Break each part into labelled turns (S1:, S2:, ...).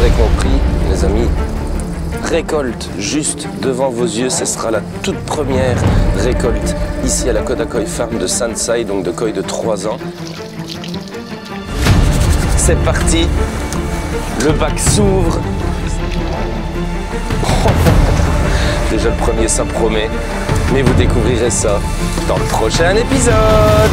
S1: l'aurez compris, les amis, récolte juste devant vos yeux. Ce sera la toute première récolte ici à la Kodakoi Farm de Sansai, donc de koi de 3 ans. C'est parti, le bac s'ouvre. Déjà le premier, ça promet, mais vous découvrirez ça dans le prochain épisode.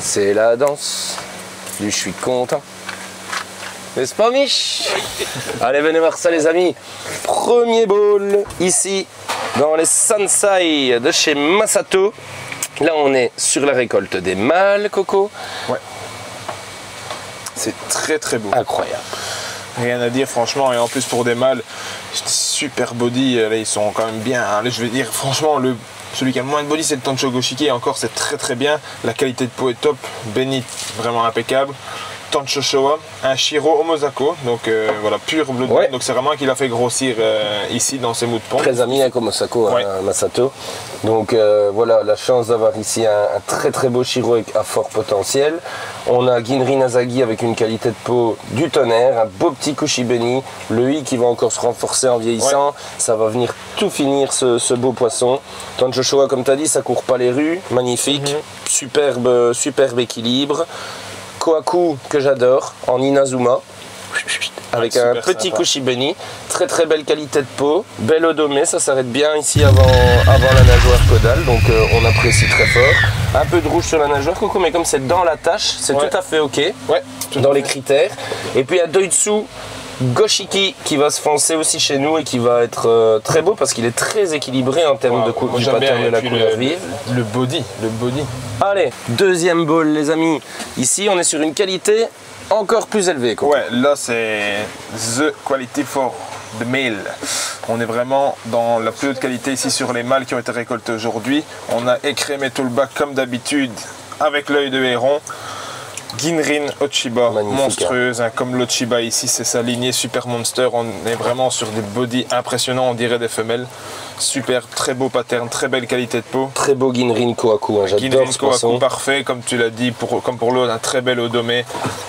S1: C'est la danse du je suis content. N'est-ce pas, Mich? Allez, venez voir ça, les amis. Premier bowl ici dans les Sansai de chez Masato. Là, on est sur la récolte des mâles, Coco.
S2: Ouais. C'est très très beau.
S1: Incroyable.
S2: Rien à dire, franchement. Et en plus, pour des mâles, super body. Là, ils sont quand même bien. Là, je vais dire, franchement, celui qui a le moins de body, c'est le Tancho Goshiki. Et encore, c'est très très bien. La qualité de peau est top. Benny, vraiment impeccable. Tancho Showa, un Shiro Omozako, donc voilà, pur bleu de
S1: ouais.
S2: Donc c'est vraiment qu'il a fait grossir ici dans ces mous de pont.
S1: Très ami avec Omozako,
S2: ouais.
S1: Masato. Donc voilà, la chance d'avoir ici un très très beau Shiro à fort potentiel. On a Ginrin Asagi avec une qualité de peau du tonnerre, un beau petit Kushibeni, le i qui va encore se renforcer en vieillissant. Ouais. Ça va venir tout finir ce beau poisson. Tancho Showa, comme tu as dit, ça court pas les rues, magnifique, superbe équilibre. Kohaku que j'adore en Inazuma avec un petit Kushibeni, très très belle qualité de peau, belle odomé, ça s'arrête bien ici avant la nageoire caudale, donc on apprécie très fort. Un peu de rouge sur la nageoire, Coco, mais comme c'est dans la tâche, c'est tout à fait ok, dans les critères. Et puis à Doitsu Goshiki qui va se foncer aussi chez nous et qui va être très beau parce qu'il est très équilibré en termes de du pattern de la couleur vive.
S2: Le body.
S1: Allez, deuxième bowl, les amis. Ici, on est sur une qualité encore plus élevée. Quoi.
S2: Ouais, là c'est the quality for the male. On est vraiment dans la plus haute qualité ici sur les mâles qui ont été récoltés aujourd'hui. On a écrémé tout le bac comme d'habitude avec l'œil de héron. Ginrin Ochiba, monstrueuse, hein, comme l'Ochiba ici, c'est sa lignée Super Monster. On est vraiment sur des bodies impressionnants, on dirait des femelles. Super, très beau pattern, très belle qualité de peau.
S1: Très beau Ginrin Kohaku, hein, j'adore ce poisson.
S2: Parfait, comme tu l'as dit, comme pour l'autre, un très bel odomé,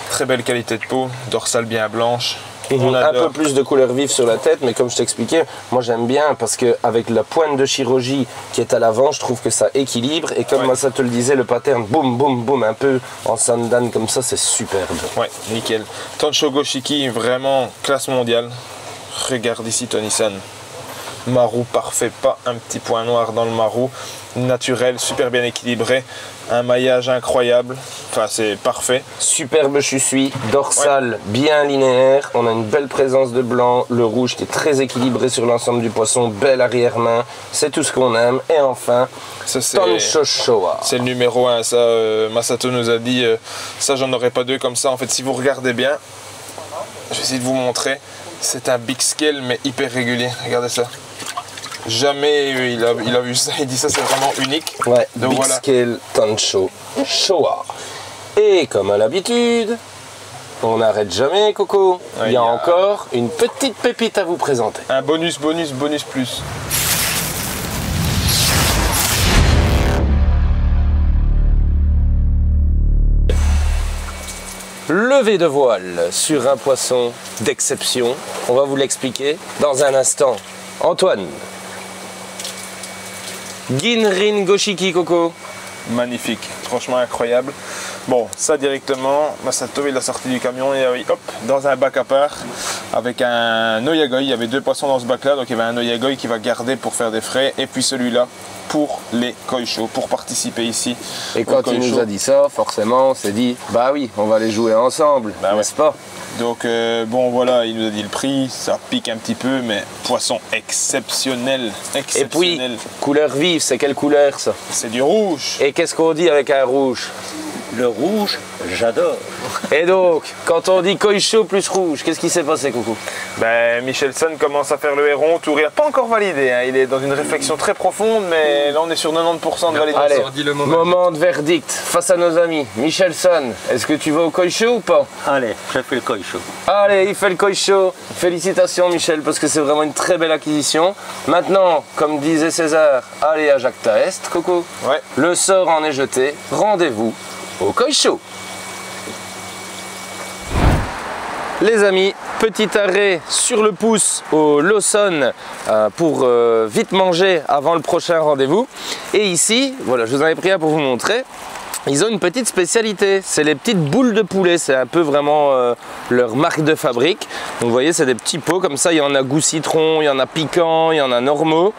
S2: très belle qualité de peau, dorsale bien blanche.
S1: Un peu plus de couleur vive sur la tête, mais comme je t'expliquais, moi j'aime bien parce qu'avec la pointe de Shiroji qui est à l'avant, je trouve que ça équilibre. Et comme moi ça te le disait, le pattern boum boum boum, un peu en sandan comme ça, c'est superbe.
S2: Ouais, nickel. Tancho Goshiki, vraiment classe mondiale. Regarde ici Tony-san. Marou parfait, pas un petit point noir dans le marou. Naturel, super bien équilibré. Un maillage incroyable, enfin c'est parfait.
S1: Superbe chusui, dorsale bien linéaire, on a une belle présence de blanc, le rouge qui est très équilibré sur l'ensemble du poisson, belle arrière-main, c'est tout ce qu'on aime. Et enfin, Tancho Showa.
S2: C'est le numéro 1, ça Masato nous a dit, ça j'en aurais pas deux comme ça. En fait si vous regardez bien, je vais essayer de vous montrer, c'est un big scale mais hyper régulier, regardez ça. Jamais il a vu ça, il dit ça c'est vraiment unique.
S1: Ouais, donc big voilà. Scale Tancho Showa. Et comme à l'habitude, on n'arrête jamais, Coco. Il y a encore une petite pépite à vous présenter.
S2: Un bonus plus.
S1: Levé de voile sur un poisson d'exception. On va vous l'expliquer dans un instant. Antoine. Ginrin Goshiki, Coco.
S2: Magnifique, franchement incroyable. Bon, ça directement, Masato il l'a sorti du camion et hop, dans un bac à part avec un oyagoi. Il y avait 2 poissons dans ce bac là, donc il y avait un oyagoi qui va garder pour faire des frais et puis celui-là pour les koisho, pour participer ici.
S1: Et quand il nous a dit ça, forcément on s'est dit bah oui, on va les jouer ensemble, n'est-ce pas?
S2: Donc bon voilà, il nous a dit le prix, ça pique un petit peu, mais poisson exceptionnel, exceptionnel.
S1: Et puis, couleur vive, c'est quelle couleur ça?
S2: C'est du rouge.
S1: Et qu'est-ce qu'on dit avec un rouge?
S3: Le rouge, j'adore.
S1: Et donc, quand on dit koisho plus rouge, qu'est-ce qui s'est passé, Coucou?
S2: Ben, Michelson commence à faire le héron, Toury n'a pas encore validé, hein. Il est dans une réflexion très profonde, mais là on est sur 90% de validation.
S1: Allez, moment de verdict, face à nos amis. Michelson, est-ce que tu vas au koisho ou pas?
S3: Allez, je fais le koisho.
S1: Allez, il fait le koisho. Félicitations Michel, parce que c'est vraiment une très belle acquisition. Maintenant, comme disait César, allez à Jacta Est, Coco.
S2: Ouais.
S1: Le sort en est jeté, rendez-vous au koisho. Les amis, petit arrêt sur le pouce au Lawson pour vite manger avant le prochain rendez-vous. Et ici, voilà, je vous en ai pris un pour vous montrer. Ils ont une petite spécialité, c'est les petites boules de poulet, c'est un peu vraiment leur marque de fabrique. Donc vous voyez, c'est des petits pots comme ça, il y en a goût citron, il y en a piquant, il y en a normaux.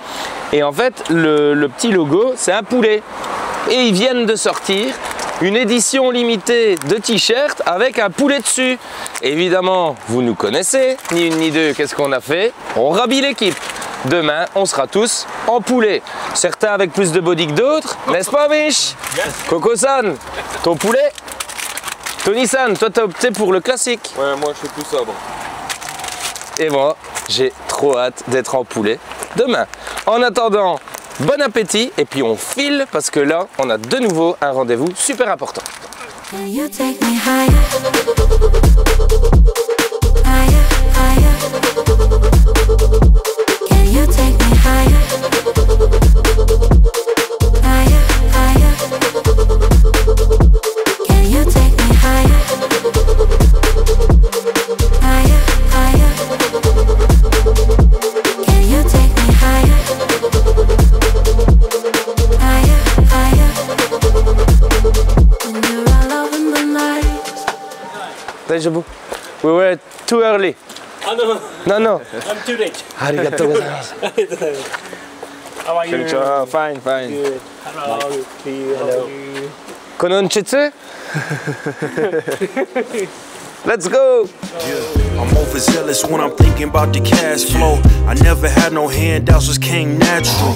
S1: Et en fait, le petit logo, c'est un poulet. Et ils viennent de sortir une édition limitée de t-shirt avec un poulet dessus. Évidemment, vous nous connaissez, ni une ni deux, qu'est-ce qu'on a fait? On rhabille l'équipe. Demain, on sera tous en poulet. Certains avec plus de body que d'autres, n'est-ce pas, Mich? Coco-san, ton poulet? Tony-san, toi, t'as opté pour le classique.
S4: Ouais, moi, je suis plus sobre.
S1: Et moi, j'ai trop hâte d'être en poulet demain. En attendant, bon appétit et puis on file parce que là, on a de nouveau un rendez-vous super important.
S5: Can you take me higher? Higher, higher. Can you take me higher? Higher, higher. Can you take me higher? Higher, higher. Can you take me higher? Higher, higher. When you're all over the night.
S1: Deja vu. We were too early.
S6: Oh, no,
S1: No, no.
S6: I'm too late.
S1: Arigatou gozaimasu.
S6: How are you?
S2: Fine, fine.
S6: Good. Hello. Hello.
S1: Kononchitsu? Let's go!
S7: I'm overzealous when I'm thinking about the cash flow. I never had no handouts, just came natural.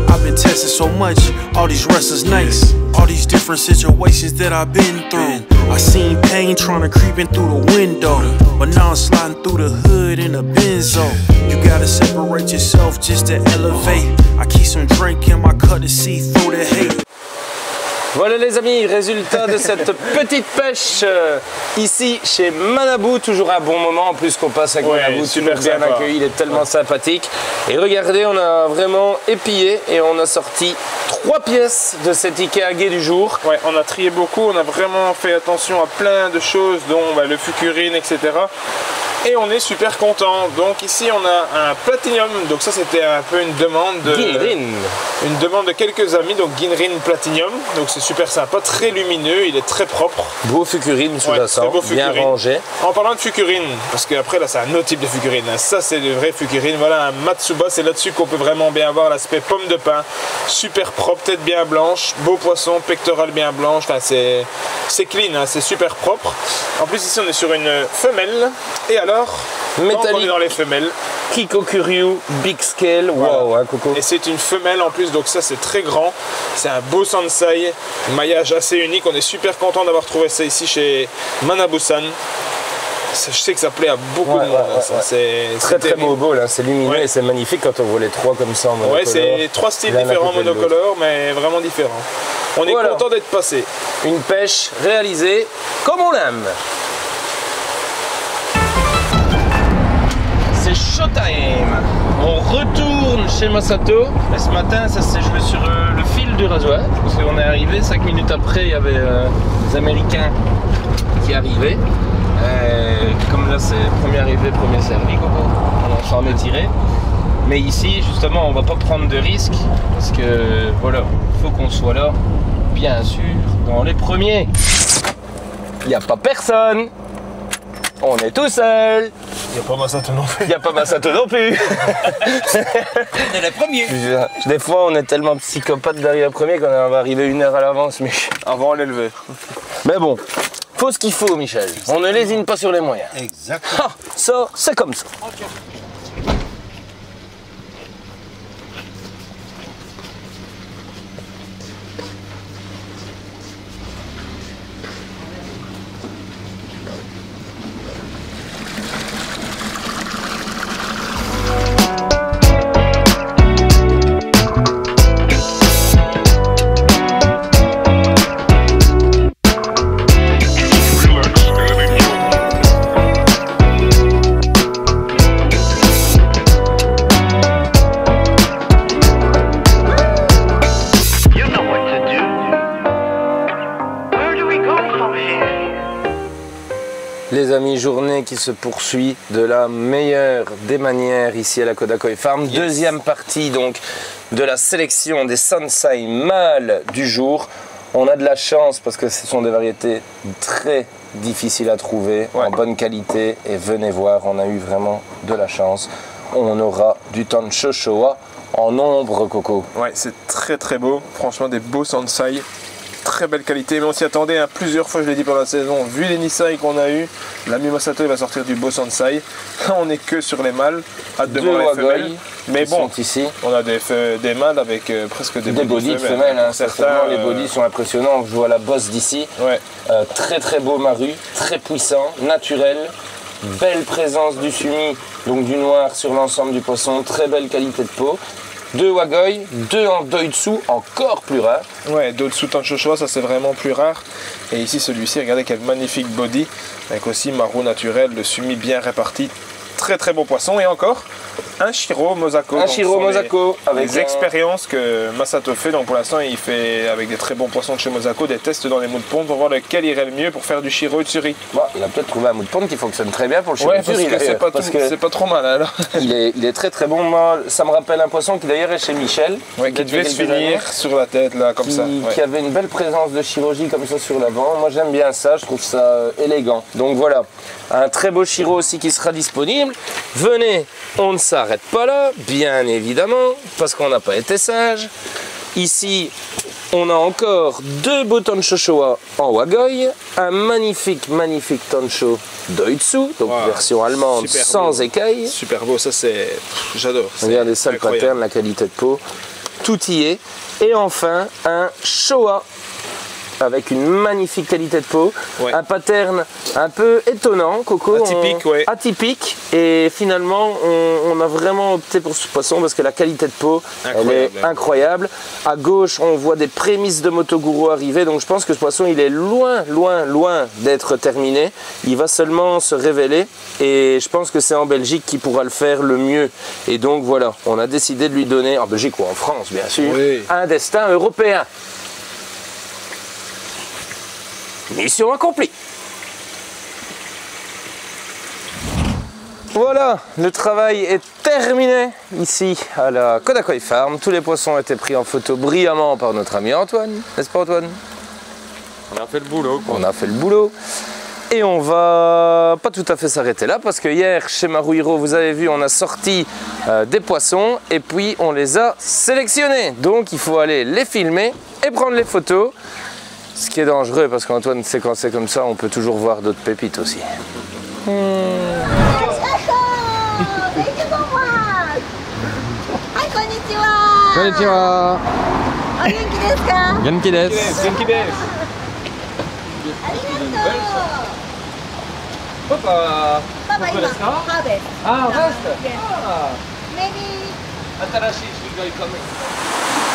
S7: I've been testing so much, all these wrestlers nice, all these different situations that I've been through. I seen pain trying to creep in through the window, but now I'm sliding through the hood in a Benzo. You gotta separate yourself just to elevate. I keep some drink in my cup to see through the hate.
S1: Voilà les amis, résultat de cette petite pêche ici chez Manabu, toujours un bon moment en plus qu'on passe avec Manabu, super bien accueilli, il est tellement sympathique. Et regardez, on a vraiment épillé et on a sorti 3 pièces de cet Ikeage du jour.
S2: Ouais, on a trié beaucoup, on a vraiment fait attention à plein de choses, dont le fukurine, etc. Et on est super content. Donc ici on a un Platinum, donc ça c'était un peu une demande de quelques amis, donc Ginrin Platinum, donc c'est super sympa, très lumineux, il est très propre.
S1: Beau fukurine sous la sang, bien rangé.
S2: En parlant de fukurine, parce qu'après là c'est un autre type de fukurine, ça c'est le vrai fukurine, voilà un Matsuba, c'est là-dessus qu'on peut vraiment bien voir l'aspect pomme de pin, super propre, tête bien blanche, beau poisson, pectoral bien blanche, enfin, c'est clean, hein, c'est super propre. En plus ici on est sur une femelle, et alors
S1: métallique,
S2: on est dans les femelles.
S1: Kikokuryu Big Scale,
S2: voilà.
S1: Wow, hein, Coco.
S2: Et c'est une femelle en plus, donc ça c'est très grand, c'est un beau Sansai, maillage assez unique, on est super content d'avoir trouvé ça ici chez Manabu-san. Je sais que ça plaît à beaucoup de monde. C'est
S1: très beau, là. C'est lumineux et c'est magnifique quand on voit les 3 comme ça en monocolore.
S2: Ouais, c'est 3 styles différents monocolores, mais vraiment différents. On est content d'être passé.
S1: Une pêche réalisée comme on l'aime. C'est showtime. On retourne chez Masato. Et ce matin, je mets sur le fil du rasoir. Parce qu'on est arrivé, 5 minutes après, il y avait des Américains qui arrivaient. Comme là c'est premier arrivé, premier servi, on s'en est tiré. Mais ici justement on va pas prendre de risques parce que voilà, il faut qu'on soit là bien sûr dans les premiers. Il n'y a pas personne. On est tout seul.
S2: Il n'y a pas Masato non plus.
S1: Il n'y a pas Masato non plus.
S3: On est les premiers.
S1: Des fois, on est tellement psychopathe d'arriver premier qu'on va arriver 1 heure à l'avance. Mais...
S2: Avant l'élever.
S1: mais bon, faut ce qu'il faut, Michel. On ne lésine pas sur les moyens.
S3: Exactement.
S1: Ah, ça, c'est comme ça. Les amis, journée qui se poursuit de la meilleure des manières ici à la Kodakoi Farm.
S2: Yes.
S1: Deuxième partie donc de la sélection des Sansai mâles du jour. On a de la chance parce que ce sont des variétés très difficiles à trouver,
S2: Ouais.
S1: en bonne qualité. Et venez voir, on a eu vraiment de la chance. On aura du Tansho Showa en nombre, Coco.
S2: Ouais, c'est très très beau. Franchement, des beaux Sansai. Très belle qualité, mais on s'y attendait plusieurs fois, je l'ai dit pendant la saison. Vu les Nisai qu'on a eu, l'ami Masato il va sortir du beau Sansai. Là, on n'est que sur les mâles. Hâte de
S1: Deux
S2: voir les
S1: Wagoi
S2: femelles. Mais
S1: qui
S2: bon,
S1: sont ici.
S2: on a des mâles avec presque des
S1: Des bodies de femelles, hein, certainement. Les bodies sont impressionnants. Je vois la bosse d'ici.
S2: Ouais,
S1: Très très beau maru, très puissant, naturel. Belle présence du sumi, donc du noir sur l'ensemble du poisson. Très belle qualité de peau. 2 Wagoi, 2 en Doitsu, encore plus rare.
S2: ouais, d'autres Tansho Showa, ça c'est vraiment plus rare. Et ici, celui-ci, regardez quel magnifique body. Avec aussi marron naturel, le sumi bien réparti. Très très bon poisson. Et encore, un Shiro Mosako.
S1: Un
S2: Donc,
S1: Shiro
S2: ce sont
S1: Mosako avec
S2: les expériences que Masato fait. Donc pour l'instant, il fait avec des très bons poissons de chez Mosako des tests dans les mous de ponte pour voir lequel irait le mieux pour faire du Shiro Utsuri.
S1: Bon, il a peut-être trouvé un mou de ponte qui fonctionne très bien pour le
S2: Ouais,
S1: Shiro
S2: parce que c'est pas trop mal alors.
S1: il est très très bon. Moi, ça me rappelle un poisson qui d'ailleurs est chez Michel.
S2: Ouais, qui devait se finir sur la tête là, comme
S1: qui,
S2: ça. Ouais.
S1: qui avait une belle présence de chirurgie comme ça sur l'avant. Moi j'aime bien ça, je trouve ça élégant. Donc voilà, un très beau chiro aussi qui sera disponible. Venez, on ne s'arrête pas là, bien évidemment, parce qu'on n'a pas été sage. Ici, on a encore 2 beaux Tansho Showa en Wagoi, un magnifique Tansho Doitsu, donc
S2: Wow,
S1: version allemande
S2: super
S1: sans
S2: beau.
S1: écailles.
S2: Super beau, ça c'est. J'adore. c'est
S1: Regardez ça, le
S2: incroyable.
S1: pattern, la qualité de peau, tout y est. Et enfin, un Showa avec une magnifique qualité de peau,
S2: Ouais.
S1: un pattern un peu étonnant, Coco.
S2: Atypique, ouais.
S1: Atypique, et finalement, on a vraiment opté pour ce poisson parce que la qualité de peau, elle est
S2: Incroyable.
S1: incroyable. À gauche, on voit des prémices de Motoguro arriver, donc je pense que ce poisson, il est loin d'être terminé. Il va seulement se révéler, et je pense que c'est en Belgique qu'il pourra le faire le mieux. Et donc voilà, on a décidé de lui donner, en Belgique ou en France, bien sûr,
S2: Oui.
S1: un destin européen. Mission accomplie. Voilà, le travail est terminé ici à la Kodakoi Farm. Tous les poissons ont été pris en photo brillamment par notre ami Antoine. N'est-ce pas Antoine?
S3: On a fait le boulot.
S1: On a fait le boulot. Et on va pas tout à fait s'arrêter là parce que hier chez Maruhiro, vous avez vu, on a sorti des poissons et puis on les a sélectionnés. Donc il faut aller les filmer et prendre les photos. Ce qui est dangereux parce qu'Antoine sait quand c'est comme ça, on peut toujours voir d'autres pépites aussi.
S4: Konnichiwa. お元気ですか？
S3: 元気です。
S2: 元気です。
S4: ありがとう。
S1: Papa,
S4: パパ今ハーベスト。
S1: ah reste.
S4: Maybe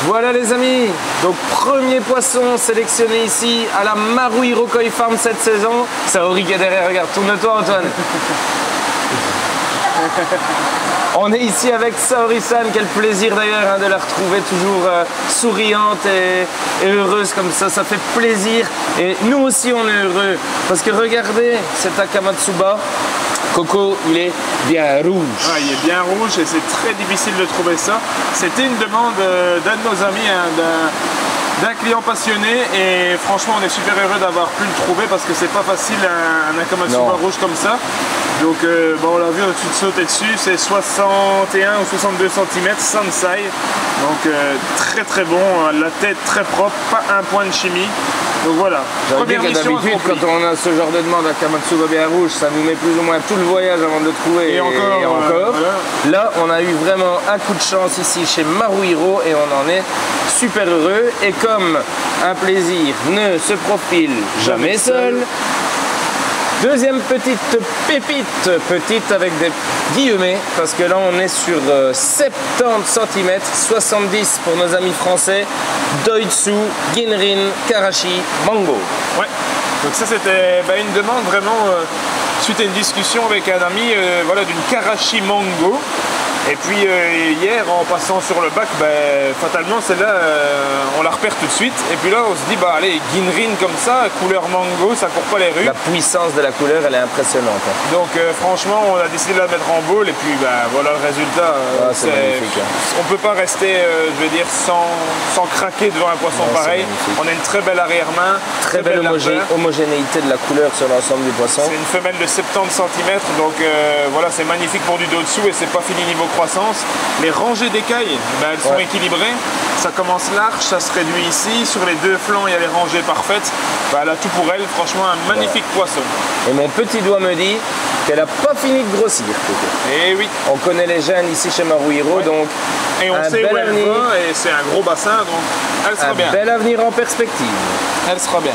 S1: Voilà les amis, donc premier poisson sélectionné ici à la Maruhiro Koi Farm cette saison. Saori qui est derrière, regarde, tourne-toi Antoine. On est ici avec Saori-san, quel plaisir d'ailleurs hein, de la retrouver toujours souriante et heureuse comme ça fait plaisir. Et nous aussi on est heureux, parce que regardez cet Akamatsuba, Coco il est bien rouge.
S2: Ah, il est bien rouge et c'est très difficile de trouver ça. C'était une demande d'un de nos amis, d'un client passionné et franchement on est super heureux d'avoir pu le trouver parce que c'est pas facile un Akamatsuba rouge comme ça. Donc on l'a vu au-dessus de sauter dessus, c'est 61 ou 62 cm Sansai. Donc très très bon, la tête très propre, pas un point de chimie. Donc voilà, première mission
S1: d'habitude quand on a ce genre de demande à Akamatsuba bien rouge, ça nous met plus ou moins tout le voyage avant de le trouver
S2: et encore.
S1: Voilà. Là on a eu vraiment un coup de chance ici chez Maruhiro et on en est super heureux. Et comme un plaisir ne se profile jamais seul, deuxième petite pépite, petite avec des guillemets, parce que là on est sur 70 cm, 70 pour nos amis français, Doitsu Ginrin Karashi Mango.
S2: Ouais, donc ça c'était une demande vraiment suite à une discussion avec un ami voilà, d'une Karashi Mango. Et puis hier en passant sur le bac, fatalement celle-là on la repère tout de suite. Et puis là on se dit allez, Ginrin comme ça, couleur mango, ça court pas les rues.
S1: La puissance de la couleur elle est impressionnante.
S2: Donc franchement on a décidé de la mettre en bowl et puis voilà le résultat.
S1: C'est magnifique.
S2: On peut pas rester je vais dire sans craquer devant un poisson pareil. On a une très belle arrière-main.
S1: Très belle homogénéité de la couleur sur l'ensemble du poisson.
S2: C'est une femelle de 70 cm donc voilà c'est magnifique pour du dos dessous et c'est pas fini niveau croissance. Les rangées d'écailles, elles sont équilibrées. Ça commence large, ça se réduit ici. Sur les deux flancs, il y a les rangées parfaites. Elle a tout pour elle. Franchement, un magnifique poisson.
S1: Et mon petit doigt me dit qu'elle n'a pas fini de grossir.
S2: Et oui.
S1: On connaît les gènes ici chez Maruhiro, donc
S2: et on sait où elle va, et c'est un gros bassin, donc elle sera bien.
S1: Un bel avenir en perspective.
S2: Elle sera bien.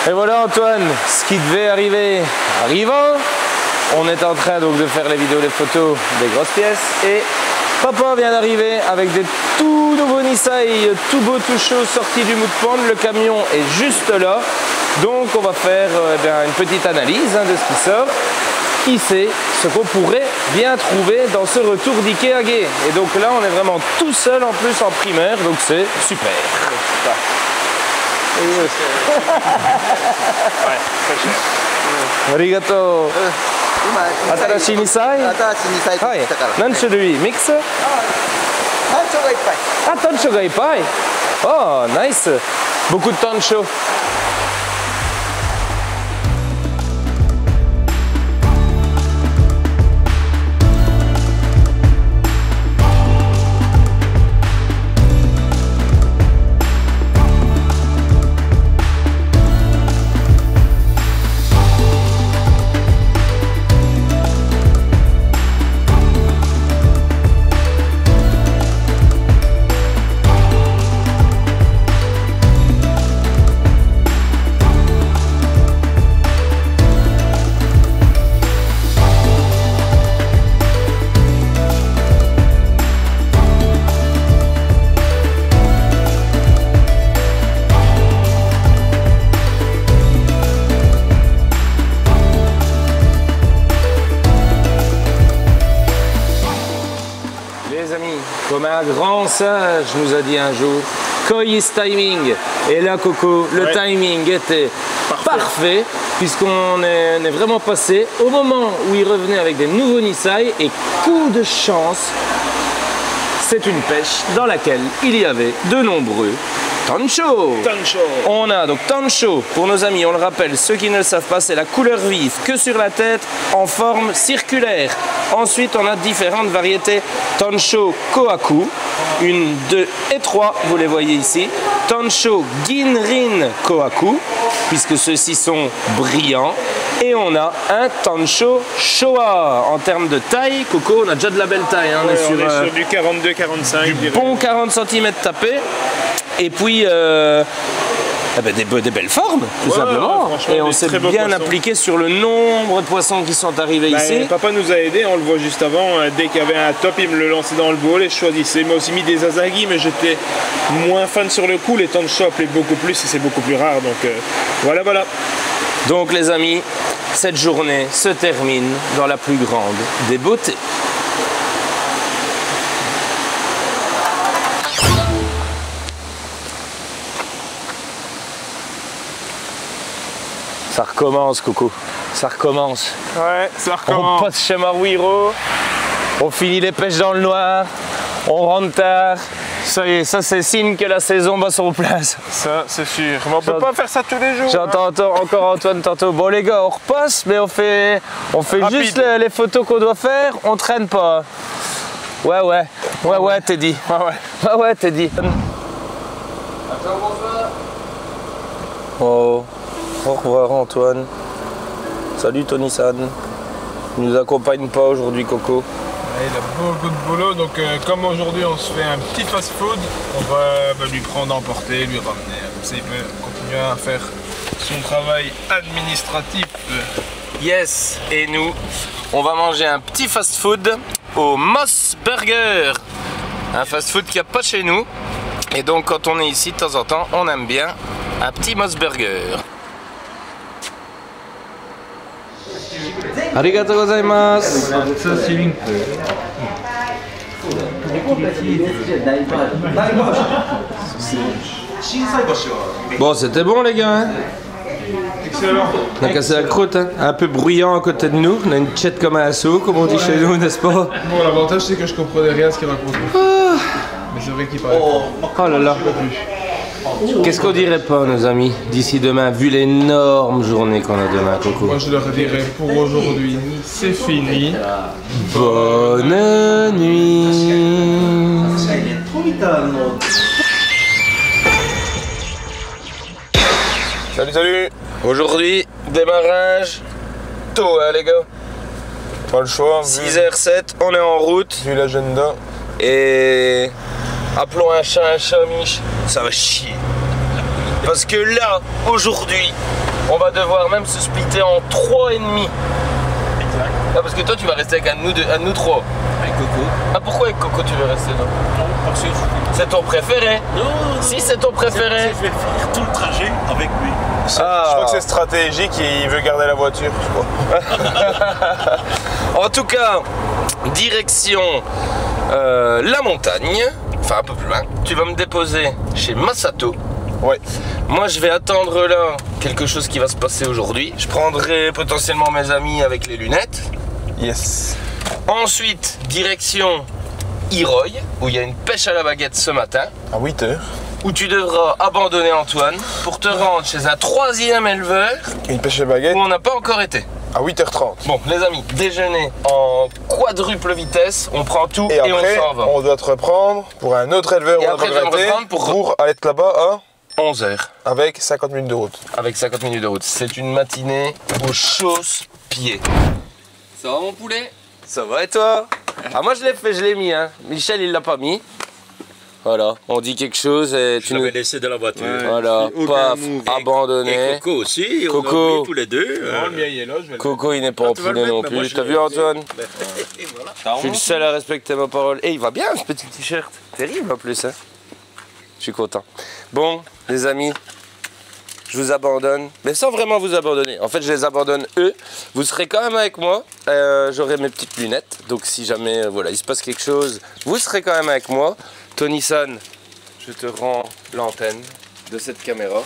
S1: Et voilà Antoine, ce qui devait arriver arrivant. On est en train donc de faire les vidéos, les photos des grosses pièces et papa vient d'arriver avec des tout nouveaux Nisai, tout beau, tout chaud, sortis du mou de pente. Le camion est juste là, donc on va faire une petite analyse de ce qui sort. Qui sait ce qu'on pourrait bien trouver dans ce retour d'Ikea Gay. Et donc là on est vraiment tout seul en plus en primaire, donc c'est super. Arigato. 新しい2歳 はい何種類ミックス単調がいっぱいあ、単調がいっぱいあ、ナイスbeaucoup de tancho Comme un grand sage nous a dit un jour, Koi is timing. Et là, Coco, le timing était parfait puisqu'on est vraiment passé au moment où il revenait avec des nouveaux Nisai et coup de chance, c'est une pêche dans laquelle il y avait de nombreux Tancho. On a donc Tancho, pour nos amis, on le rappelle, ceux qui ne le savent pas, c'est la couleur vive, que sur la tête, en forme circulaire. Ensuite, on a différentes variétés Tancho Kohaku, 1, 2 et 3, vous les voyez ici. Tancho Ginrin Kohaku, puisque ceux-ci sont brillants. Et on a un Tancho Showa. En termes de taille, Coco, on a déjà de la belle taille. Hein,
S2: on est sur du 42-45.
S1: Du bon 40 cm tapé. Et puis des belles formes, tout simplement. Et on s'est bien appliqué sur le nombre de poissons qui sont arrivés ici.
S2: Papa nous a aidé, on le voit juste avant. Dès qu'il y avait un top, il me le lançait dans le bowl et je choisissais. Il m'a aussi mis des Asagi, mais j'étais moins fan sur le coup. Les Tancho appelaient beaucoup plus et c'est beaucoup plus rare. Donc voilà.
S1: Donc les amis, cette journée se termine dans la plus grande des beautés. Ça recommence, Coco. Ça recommence.
S2: Ouais, ça recommence.
S1: On passe chez Maruhiro, on finit les pêches dans le noir, on rentre tard, Ça y est, ça c'est signe que la saison bat son place.
S2: Ça, c'est sûr. Mais on peut pas faire ça tous les jours.
S1: J'entends encore Antoine tantôt. Bon les gars, on repasse, mais on fait
S2: Rapide.
S1: juste les photos qu'on doit faire, on traîne pas. Ouais, Teddy. Ouais, Teddy. Oh, au revoir Antoine. Salut Tony San. Il nous accompagne pas aujourd'hui Coco.
S2: Il a beaucoup de boulot, donc comme aujourd'hui on se fait un petit fast-food, on va lui prendre à emporter, lui ramener. Comme ça il peut continuer à faire son travail administratif.
S1: Yes, et nous, on va manger un petit fast-food au Moss Burger. Un fast-food qu'il n'y a pas chez nous. Et donc quand on est ici de temps en temps, on aime bien un petit Moss Burger. Arigato gozaimasu. Bon, c'était bon les gars, hein?
S2: Excellent.
S1: On a cassé la croûte, hein? Un peu bruyant à côté de nous, on a une tchette comme un assaut, comme on dit chez nous, n'est-ce pas?
S2: Bon, l'avantage c'est que je comprenais rien à ce qu'il raconte. Mais c'est vrai qu'il paraît.
S1: Oh là là. Qu'est-ce qu'on dirait pas, nos amis, d'ici demain, vu l'énorme journée qu'on a demain, Coco?
S2: Moi je leur dirais pour aujourd'hui, c'est fini.
S1: Bonne nuit.
S2: Salut.
S1: Aujourd'hui, démarrage tôt, hein, les gars?
S2: Pas le choix.
S1: 6h07, on est en route.
S2: Vu l'agenda.
S1: Et appelons un chat, Mich, ça va chier. Parce que là, aujourd'hui, on va devoir même se splitter en 3 ennemis.
S3: Exact.
S1: Ah, parce que toi, tu vas rester avec un de nous 3.
S3: Avec Coco.
S1: Ah, pourquoi avec Coco tu veux rester là?
S3: Non, parce que
S1: C'est ton préféré?
S3: non,
S1: Si c'est ton préféré.
S3: je vais faire tout le trajet avec lui.
S1: Ah.
S2: Je crois que c'est stratégique et il veut garder la voiture, je crois.
S1: En tout cas, direction la montagne, enfin un peu plus loin. Tu vas me déposer chez Masato.
S2: Ouais.
S1: Moi, je vais attendre là quelque chose qui va se passer aujourd'hui. Je prendrai potentiellement mes amis avec les lunettes.
S2: Yes.
S1: Ensuite, direction Iroy, où il y a une pêche à la baguette ce matin,
S2: À 8h.
S1: où tu devras abandonner Antoine pour te rendre chez un 3e éleveur
S2: Une pêche à baguette
S1: où on n'a pas encore été.
S2: à 8h30.
S1: Bon, les amis, déjeuner en quadruple vitesse, on prend tout
S2: Et
S1: et,
S2: après,
S1: on s'en va.
S2: on doit te reprendre pour un autre éleveur
S1: Et
S2: on
S1: après,
S2: va
S1: je vais me
S2: regretter
S1: reprendre
S2: pour aller là-bas à
S1: 11h,
S2: avec 50 minutes de route.
S1: avec 50 minutes de route. C'est une matinée aux chausse-pieds. Ça va mon poulet? Ça va et toi? Ah moi je l'ai fait, je l'ai mis hein. Michel il l'a pas mis. Voilà, on dit quelque chose et tu
S3: Je
S1: nous...
S3: l'avais laissé dans la voiture.
S1: Voilà, paf, abandonné.
S3: Et Coco aussi, on
S1: Coco.
S3: a pris tous les deux.
S2: Le mien il est là, je vais le
S1: Coco il n'est pas en
S3: tu vas le
S1: poulet
S3: mettre,
S1: non
S3: mais moi,
S1: plus.
S3: je
S1: T'as
S3: l'ai-
S1: vu Antoine?
S3: Et voilà.
S1: Je suis le seul à respecter ma parole. Et il va bien ce petit t-shirt. Terrible en plus hein. Je suis content. Bon les amis, je vous abandonne, mais sans vraiment vous abandonner. En fait, je les abandonne eux. Vous serez quand même avec moi. J'aurai mes petites lunettes. Donc, si jamais voilà, il se passe quelque chose, vous serez quand même avec moi. Tony-san, je te rends l'antenne de cette caméra.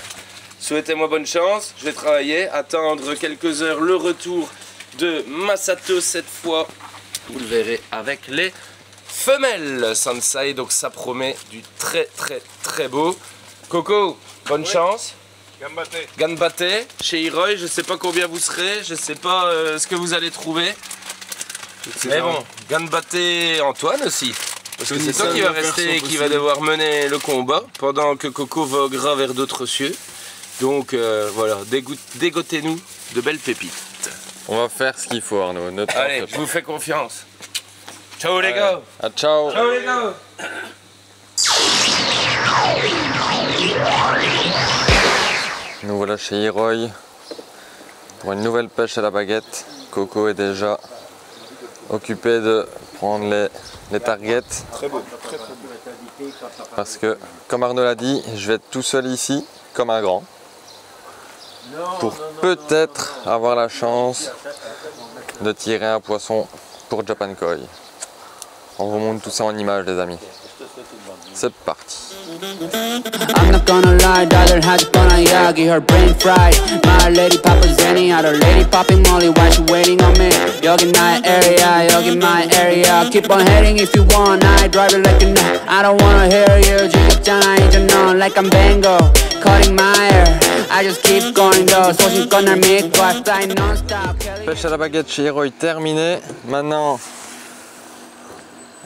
S1: Souhaitez-moi bonne chance. Je vais travailler, attendre quelques heures le retour de Masato cette fois. Vous le verrez avec les femelles Sansai. Donc, ça promet du très beau. Coco, bonne chance.
S2: Gambate.
S1: Ganbate, chez Iroy, je sais pas combien vous serez, je sais pas ce que vous allez trouver. Mais bon, Ganbate Antoine aussi. Parce que c'est toi qui va rester et qui va devoir mener le combat pendant que Coco voguera vers d'autres cieux. Donc voilà, dégotez-nous de belles pépites.
S8: On va faire ce qu'il faut Arnaud. Ne t'en
S1: Allez,
S8: fais
S1: je vous fais confiance. Ciao les gars.
S8: pas. Ah, ciao.
S1: Ciao les gars.
S8: Nous voilà chez Iroy pour une nouvelle pêche à la baguette. Coco est déjà occupé de prendre les targets.
S2: Très beau, très beau.
S8: Parce que, comme Arnaud l'a dit, je vais être tout seul ici, comme un grand. Pour peut-être avoir la chance de tirer un poisson pour Japan Koi. On vous montre tout ça en images les amis. C'est parti.
S9: I'm not gonna lie, daughter had fun on Yagi, her brain fried. My lady Papa Zenny, other lady popping Molly, why she waiting on me? Yogi my area, keep on heading if you want, I drive it like a nut. I don't wanna hear you, 지겹잖아 이제 넌 like I'm Bango, cutting my hair. I just keep going though, 소식껏 날 믿고 I fly non-stop.
S8: Pêche à la baguette chez Hero est terminée. Maintenant,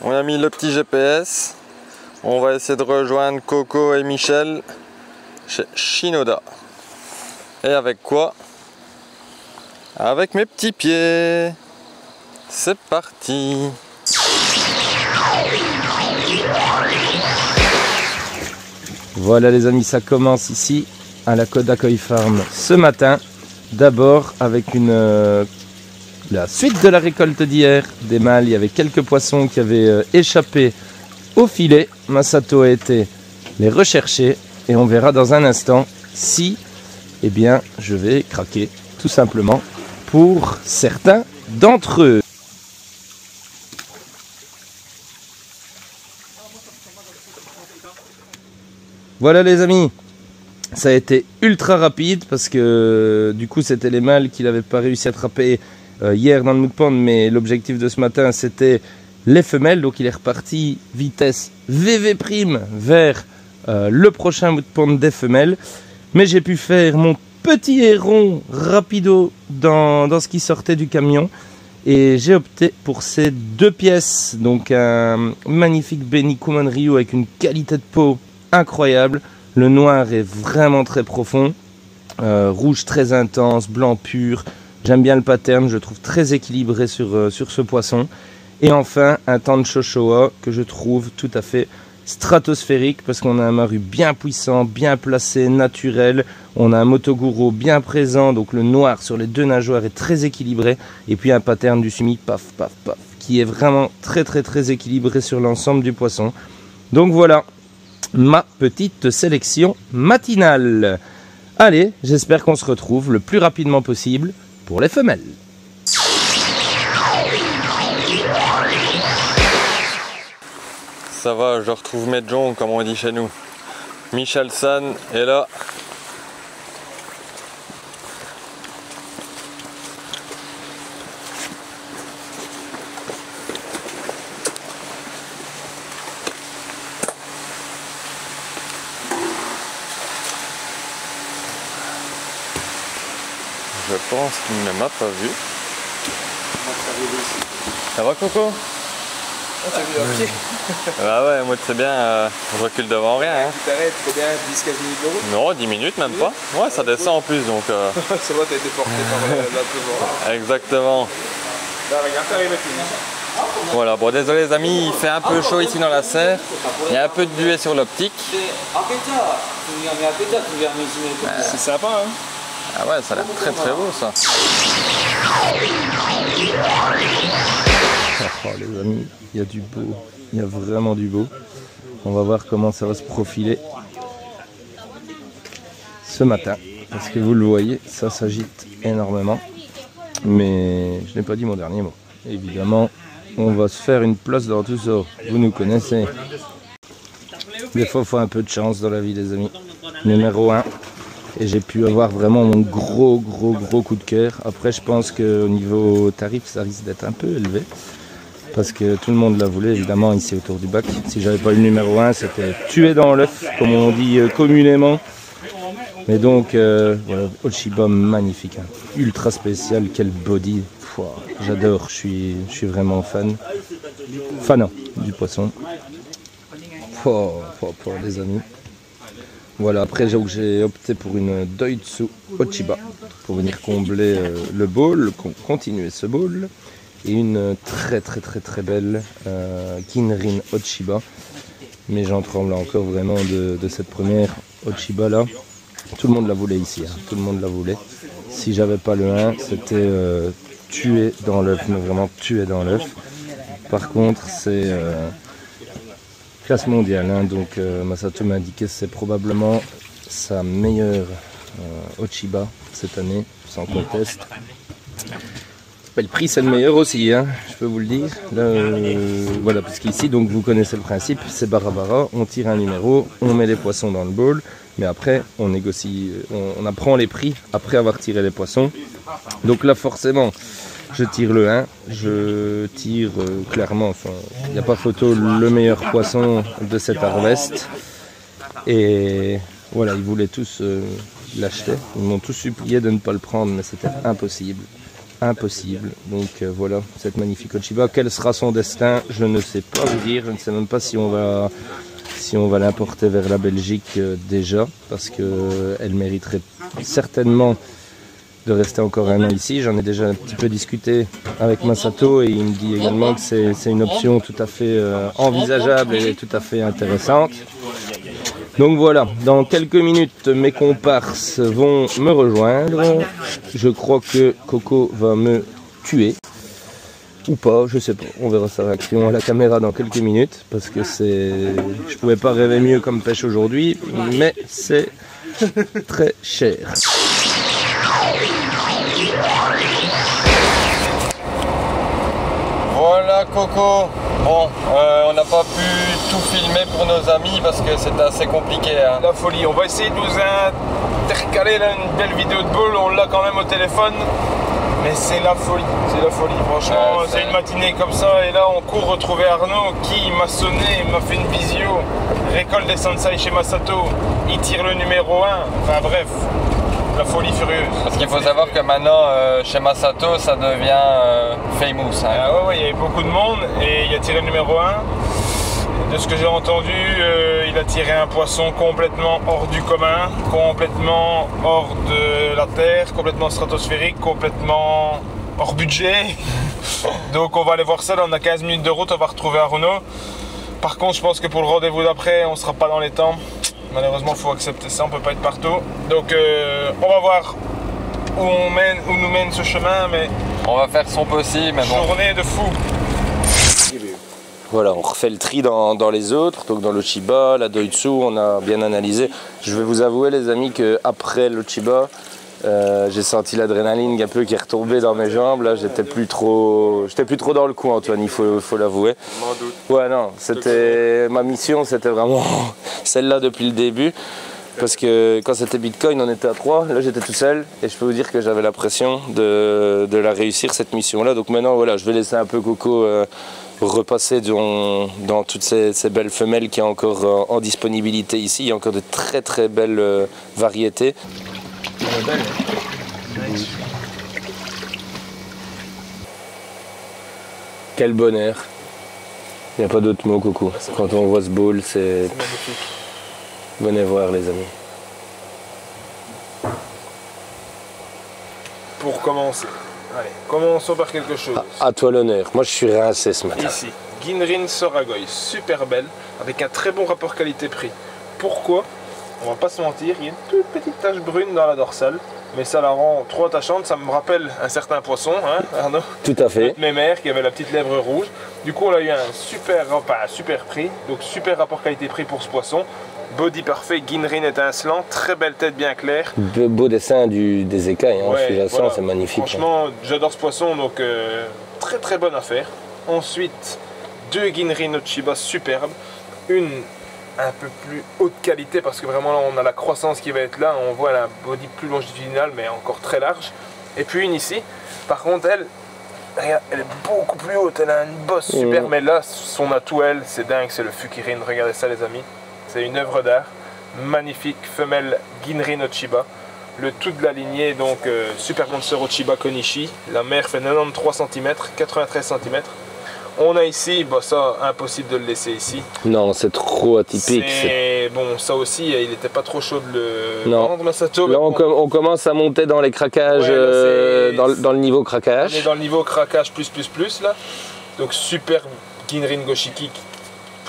S8: on a mis le petit GPS. On va essayer de rejoindre Coco et Michel chez Shinoda. Et avec quoi? Avec mes petits pieds. C'est parti.
S1: Voilà les amis, ça commence ici à la Côte d'Acoy Farm ce matin. D'abord avec la suite de la récolte d'hier des mâles. Il y avait quelques poissons qui avaient échappé au filet. Masato a été les rechercher et on verra dans un instant si eh bien, je vais craquer tout simplement pour certains d'entre eux. Voilà les amis, ça a été ultra rapide parce que du coup c'était les mâles qu'il n'avait pas réussi à attraper hier dans le Mood Pond, mais l'objectif de ce matin c'était les femelles, donc il est reparti vitesse VV' vers le prochain Mood Pond des femelles. Mais j'ai pu faire mon petit héron rapido dans ce qui sortait du camion et j'ai opté pour ces deux pièces, donc un magnifique Benny Kumon Ryu avec une qualité de peau incroyable. Le noir est vraiment très profond, rouge très intense, blanc pur. J'aime bien le pattern, je trouve très équilibré sur ce poisson. Et enfin un Tancho Showa que je trouve tout à fait stratosphérique parce qu'on a un maru bien puissant, bien placé, naturel. On a un Motoguro bien présent, donc le noir sur les deux nageoires est très équilibré. Et puis un pattern du sumi paf paf paf qui est vraiment très équilibré sur l'ensemble du poisson. Donc voilà ma petite sélection matinale. Allez, j'espère qu'on se retrouve le plus rapidement possible pour les femelles.
S8: Ça va, je retrouve mes John comme on dit chez nous. Michel San est là. Je pense qu'il ne m'a pas vu. Ça va Coco?
S2: On t'a vu à pied.
S8: Bah ouais, moi c'est bien, je recule devant rien. Hein.
S2: Tu t'arrêtes, c'est bien 10-15 minutes de route.
S8: Non, 10 minutes même pas. Ouais, ça descend en plus donc.
S2: Ça va, t'as été porté par la
S8: Exactement.
S2: Là, regarde, t'arrives à finir.
S8: Voilà, bon désolé les amis, il fait un peu chaud ici dans la serre. Il y a un peu de buée sur l'optique.
S2: C'est sympa, hein.
S8: Ah ouais, ça a l'air très beau ça.
S1: Oh les amis, il y a du beau, il y a vraiment du beau. On va voir comment ça va se profiler ce matin. Parce que vous le voyez, ça s'agite énormément. Mais je n'ai pas dit mon dernier mot. Évidemment, on va se faire une place dans tout ça. Vous nous connaissez. Des fois, il faut un peu de chance dans la vie les amis. Numéro 1. Et j'ai pu avoir vraiment mon gros coup de cœur. Après, je pense qu'au niveau tarif, ça risque d'être un peu élevé. Parce que tout le monde la voulait, évidemment, ici autour du bac. Si j'avais pas eu le numéro 1, c'était tué dans l'œuf, comme on dit communément. Mais donc, voilà, Ochiba, magnifique. Hein. Ultra spécial, quel body. J'adore, je suis vraiment fanat du poisson. Les amis. Voilà, après j'ai opté pour une Doitsu Ochiba pour venir combler le bowl, continuer ce bowl. Et une très belle Ginrin Ochiba. Mais j'en tremble encore vraiment de cette première Ochiba là. Tout le monde la voulait ici, hein. Tout le monde la voulait. Si j'avais pas le 1, c'était tué dans l'œuf, mais vraiment tué dans l'œuf. Par contre, c'est classe mondiale, hein, donc Masato m'a indiqué que c'est probablement sa meilleure Ochiba cette année, sans conteste. le prix c'est le meilleur aussi, hein, je peux vous le dire. Là, voilà, parce qu'ici, donc vous connaissez le principe, c'est bara-bara, on tire un numéro, on met les poissons dans le bowl, mais après on négocie, on apprend les prix après avoir tiré les poissons. Donc là forcément, je tire le 1, je tire clairement, il n'y a pas photo, le meilleur poisson de cette harvest. Et voilà, ils voulaient tous l'acheter, ils m'ont tous supplié de ne pas le prendre, mais c'était impossible. Impossible. Donc voilà, cette magnifique Ochiba. Quel sera son destin? Je ne sais pas vous dire. Je ne sais même pas si on va l'importer vers la Belgique déjà, parce qu'elle mériterait certainement de rester encore un an ici. J'en ai déjà un petit peu discuté avec Masato et il me dit également que c'est une option tout à fait envisageable et tout à fait intéressante. Donc voilà, dans quelques minutes, mes comparses vont me rejoindre. Je crois que Coco va me tuer. Ou pas, je sais pas. On verra sa réaction à la caméra dans quelques minutes. Parce que je pouvais pas rêver mieux comme pêche aujourd'hui. Mais c'est très cher.
S8: Voilà Coco. Bon, on n'a pas pu tout filmer pour nos amis parce que c'était assez compliqué. Hein.
S2: La folie, on va essayer de nous intercaler là, une belle vidéo de bowl, on l'a quand même au téléphone. Mais c'est la folie, franchement, c'est une matinée comme ça et là on court retrouver Arnaud qui m'a sonné, m'a fait une visio, récolte des Sansai chez Masato, il tire le numéro 1, enfin bref. La folie furieuse.
S8: Parce qu'il faut savoir que maintenant, chez Masato, ça devient famous. Hein.
S2: Ah ouais, il y avait beaucoup de monde et il a tiré le numéro 1. De ce que j'ai entendu, il a tiré un poisson complètement hors du commun, complètement hors de la terre, complètement stratosphérique, complètement hors budget. Donc on va aller voir ça, là on a 15 minutes de route, on va retrouver Arnaud. Par contre, je pense que pour le rendez-vous d'après, on ne sera pas dans les temps. Malheureusement, il faut accepter ça, on ne peut pas être partout. Donc, on va voir où nous mène ce chemin, mais
S8: on va faire son possible. Mais bon.
S2: Journée de fou.
S1: Voilà, on refait le tri dans les autres, donc dans l'Ochiba, la Doitsu, on a bien analysé. Je vais vous avouer les amis qu'après l'Ochiba, j'ai senti l'adrénaline un peu qui est retombée dans mes jambes. Là, j'étais plus trop dans le coup, Antoine, il faut l'avouer. Ouais, non, c'était ma mission, c'était vraiment celle-là depuis le début. Parce que quand c'était Bitcoin, on était à 3, là j'étais tout seul et je peux vous dire que j'avais la pression de la réussir cette mission-là. Donc maintenant, voilà, je vais laisser un peu Coco repasser dans toutes ces belles femelles qui sont encore en disponibilité ici. Il y a encore de très très belles variétés. Quel bonheur. Il n'y a pas d'autre mot, Coco. Quand on voit ce bowl, c'est
S2: magnifique.
S1: Venez voir les amis.
S2: Pour commencer, allez, commençons par quelque chose.
S1: À toi l'honneur. Moi je suis rincé ce matin.
S2: Ici, Ginrin Soragoy, super belle, avec un très bon rapport qualité-prix. Pourquoi? On va pas se mentir, il y a une toute petite tache brune dans la dorsale, mais ça la rend trop attachante. Ça me rappelle un certain poisson, hein, Arnaud?
S1: Tout à fait.
S2: Mes mères qui avait la petite lèvre rouge. Du coup, on a eu un super prix, donc super rapport qualité-prix pour ce poisson. Body parfait, Ginrin étincelant, très belle tête bien claire.
S1: Beau dessin des écailles, hein,
S2: Ouais,
S1: sous-jacent,
S2: voilà.
S1: c'est magnifique.
S2: Franchement, j'adore ce poisson, donc très très bonne affaire. Ensuite, 2 Ginrin Ochiba superbes. Une un peu plus haute qualité parce que vraiment là on a la croissance qui va être là. On voit la body plus longitudinale mais encore très large. Et puis une ici, par contre elle, regarde, elle est beaucoup plus haute, elle a une bosse super. Mais là, son atout, elle, c'est dingue, c'est le Fukirin. Regardez ça les amis. C'est une œuvre d'art, magnifique femelle Ginrin Ochiba, le tout de la lignée, donc Super Monster Ochiba Konishi. La mère fait 93 cm, 93 cm. On a ici, bah ça, impossible de le laisser ici.
S1: Non, c'est trop atypique.
S2: C'est bon, ça aussi, il n'était pas trop chaud de le vendre, Masato.
S1: Là,
S2: bon.
S1: on commence à monter dans les craquages,
S2: Ouais, là,
S1: dans le niveau craquage.
S2: On est dans le niveau craquage plus là. Donc super Ginrin Goshiki,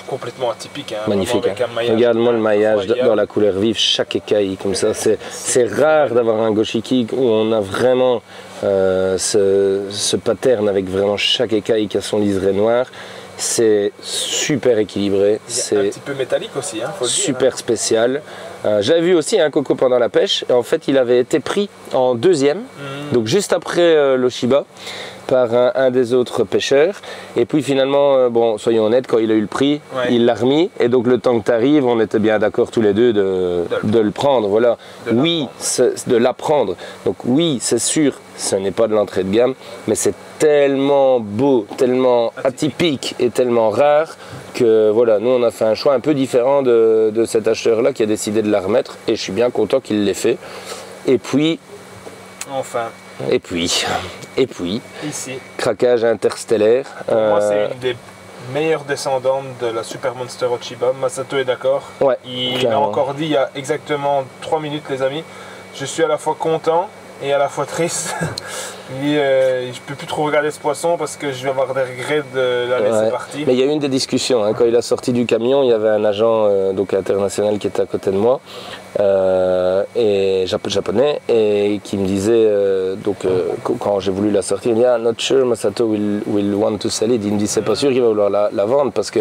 S2: complètement atypique. Hein,
S1: magnifique.
S2: avec un maillage.
S1: Regarde-moi le maillage dans la couleur vive, chaque écaille comme ça. C'est rare d'avoir un Goshiki où on a vraiment ce pattern avec vraiment chaque écaille qui a son liseré noir. C'est super équilibré.
S2: C'est un petit peu métallique aussi, hein, faut le dire,
S1: super
S2: hein.
S1: spécial. J'avais vu aussi un Coco pendant la pêche, et en fait il avait été pris en deuxième, donc juste après l'Oshiba, par un des autres pêcheurs. Et puis finalement, bon, soyons honnêtes, quand il a eu le prix, il l'a remis. Et donc le temps que tu arrives, on était bien d'accord tous les deux de le prendre. Voilà. Oui, de l'apprendre. Donc oui, c'est sûr, ce n'est pas de l'entrée de gamme, mais c'est tellement beau, tellement atypique et tellement rare que voilà, nous on a fait un choix un peu différent de cet acheteur-là qui a décidé de la remettre. Et je suis bien content qu'il l'ait fait. Et puis...
S2: Enfin...
S1: Et puis,
S2: ici,
S1: craquage interstellaire.
S2: Pour moi, c'est une des meilleures descendantes de la Super Monster Oshiba. Masato est d'accord.
S1: Ouais,
S2: il m'a encore dit il y a exactement 3 minutes, les amis. Je suis à la fois content et à la fois triste. Il dit je peux plus trop regarder ce poisson parce que je vais avoir des regrets de la laisser partir.
S1: Mais il y a eu une des discussions. Hein. Quand il a sorti du camion, il y avait un agent donc international qui était à côté de moi, et japonais, et qui me disait quand j'ai voulu la sortir, il dit not sure Masato will want to sell it. Il me dit c'est pas sûr qu'il va vouloir la vendre parce que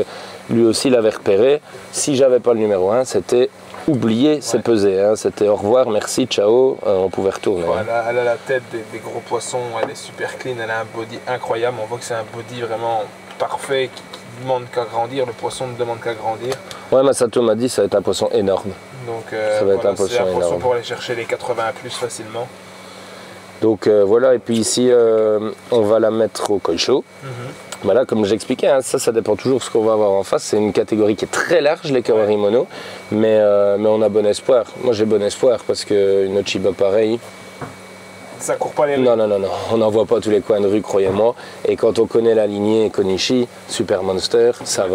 S1: lui aussi l'avait repéré. Si j'avais pas le numéro 1, c'était oublier, c'est peser, hein. C'était au revoir, merci, ciao, on pouvait retourner.
S2: Ouais, elle a la tête des gros poissons, elle est super clean, elle a un body incroyable, on voit que c'est un body vraiment parfait qui ne demande qu'à grandir, le poisson ne demande qu'à grandir.
S1: Ouais, Masato m'a dit ça va être un poisson énorme.
S2: Donc
S1: ça va être un poisson énorme.
S2: Pour aller chercher les 80 plus facilement.
S1: Donc voilà, et puis ici on va la mettre au koisho. Voilà, comme j'expliquais, hein, ça dépend toujours de ce qu'on va avoir en face. C'est une catégorie qui est très large, les Kawari Mono, mais on a bon espoir. Moi j'ai bon espoir parce qu'une Oshiba pareille,
S2: ça court pas les rues.
S1: Non, on n'en voit pas tous les coins de rue, croyez-moi. Et quand on connaît la lignée Konishi, Super Monster, ça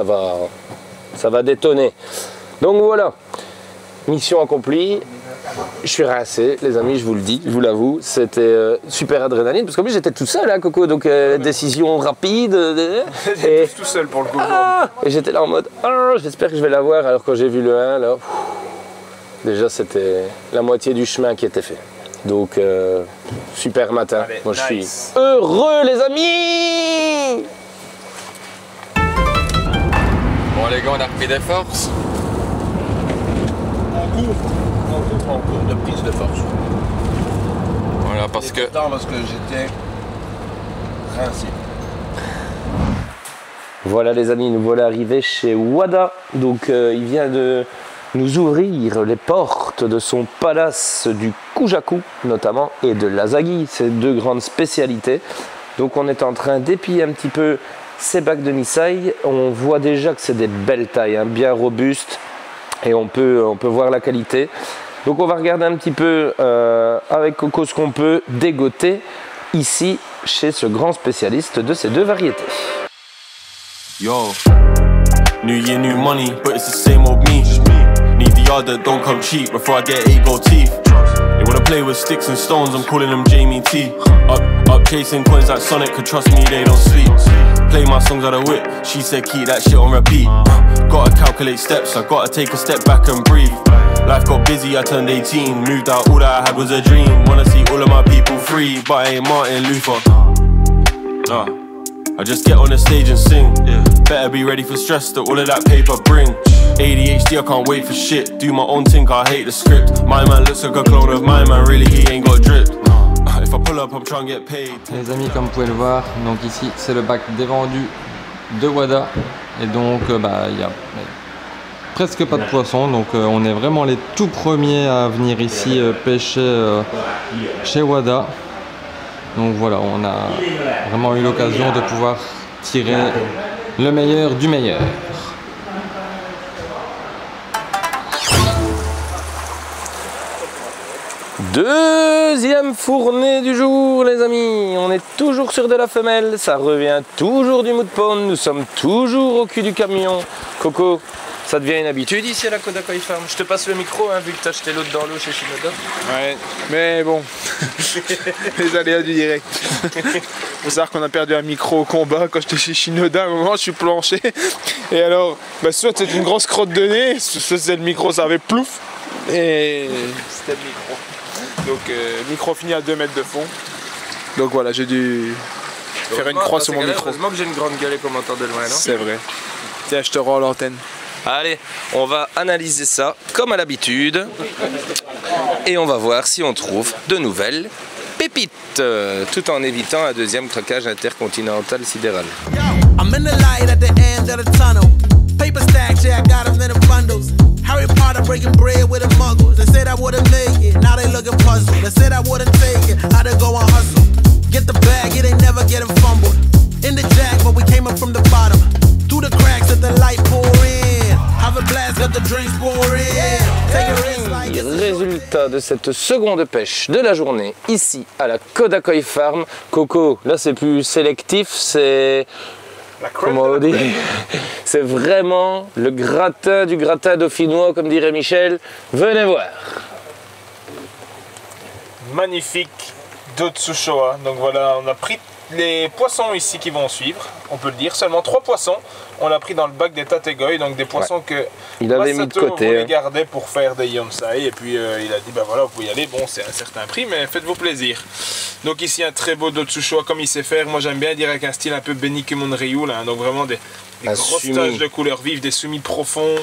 S1: va détonner. Donc voilà, mission accomplie. Je suis rincé, les amis, je vous le dis, je vous l'avoue. C'était super adrénaline, parce qu'en plus j'étais tout seul, hein, Coco, donc décision rapide.
S2: J'étais tout seul pour le coup.
S1: Et j'étais là en mode, j'espère que je vais l'avoir. Alors quand j'ai vu le 1, là, déjà c'était la moitié du chemin qui était fait. Donc super matin.
S2: Allez,
S1: moi je
S2: nice.
S1: suis heureux, les amis.
S8: Bon les gars, on a repris des forces.
S3: En cours de prise de force.
S8: Voilà, parce que
S3: j'étais rincé.
S1: Voilà les amis, nous voilà arrivés chez Wada. Donc il vient de nous ouvrir les portes de son palace du Kujaku notamment et de l'Asagi, ces deux grandes spécialités. Donc on est en train d'épier un petit peu ces bacs de Nisai. On voit déjà que c'est des belles tailles, hein, bien robustes, et on peut voir la qualité. Donc on va regarder un petit peu avec Coco ce qu'on peut dégoter ici chez ce grand spécialiste de ces deux variétés.
S7: Yo, new year, new money, but it's the same old me. Need the yard that don't come cheap before I get 8 gold teeth. They wanna play with sticks and stones, I'm calling them Jamie T. Up chasing coins like Sonic, could trust me, they don't sleep. Play my songs out of whip, she said keep that shit on repeat. Gotta calculate steps, I gotta take a step back and breathe. Life got busy, I turned 18, moved out, all that I had was a dream. Wanna see all of my people free, but I ain't Martin Luther. Nah, I just get on the stage and sing. Better be ready for stress that all of that paper bring. ADHD, I can't wait for shit. Do my own thing, I hate the script. My man looks like a clone of my man, really he ain't got drip. If I pull up, I'm trying to get paid.
S8: les amis, comme vous pouvez le voir, donc ici c'est le bac des vendus de Wada. Et donc il y a presque pas de poissons, donc on est vraiment les tout premiers à venir ici pêcher chez Wada. Donc voilà, on a vraiment eu l'occasion de pouvoir tirer le meilleur du meilleur.
S1: Deuxième fournée du jour, les amis. On est toujours sur de la femelle, ça revient toujours du mood pond. Nous sommes toujours au cul du camion. Coco, ça devient une habitude ici à la Kodakoi Farm. Je te passe le micro, hein, vu que tu as acheté l'autre dans l'eau chez Shinoda.
S2: Ouais, mais bon, les aléas du direct. Faut savoir qu'on a perdu un micro au combat quand j'étais chez Shinoda. À un moment, je suis planché. Et alors, soit c'est une grosse crotte de nez, soit c'est le micro, ça avait plouf. Et c'était le micro. Donc, micro fini à 2 mètres de fond. Donc voilà, j'ai dû faire une croix sur mon micro.
S1: Heureusement que j'ai une grande gueule et qu'on m'entend de loin, non?
S2: C'est vrai. Tiens, je te rends l'antenne.
S1: Allez, on va analyser ça comme à l'habitude et on va voir si on trouve de nouvelles pépites, tout en évitant un deuxième craquage intercontinental sidéral.
S10: I'm in the light at the end of the tunnel. Paper stacks, yeah, I got them in the bundles. Harry Potter breaking bread with the muggles. They said I wouldn't make it, now they looking puzzled. They said I wouldn't take it, I to go and hustle. Get the bag, it ain't never getting fumbled. In the jack, but we came up from the bottom. Through the cracks that the light pour in. Have a blast, got the drinks pour in. Take a risk like
S1: Résultat de cette seconde pêche de la journée, ici à la Kodakoi Farm. Coco, là c'est plus sélectif, c'est... Comment on dit? C'est vraiment le gratin du gratin dauphinois, comme dirait Michel. Venez voir.
S2: Magnifique d'Otsushoa. Donc voilà, on a pris les poissons ici qui vont suivre, on peut le dire. Seulement 3 poissons. On l'a pris dans le bac des Tategoi, donc des poissons que
S1: il avait mis de côté.
S2: voulait garder pour faire des yonsai. Et puis il a dit, bah voilà, vous pouvez y aller. Bon, c'est un certain prix, mais faites-vous plaisir. Donc ici, un très beau Dotsushoa comme il sait faire. Moi, j'aime bien dire avec un style un peu Benikumon Ryu, là. Donc vraiment des grosses taches de couleurs vives, des soumis profonds.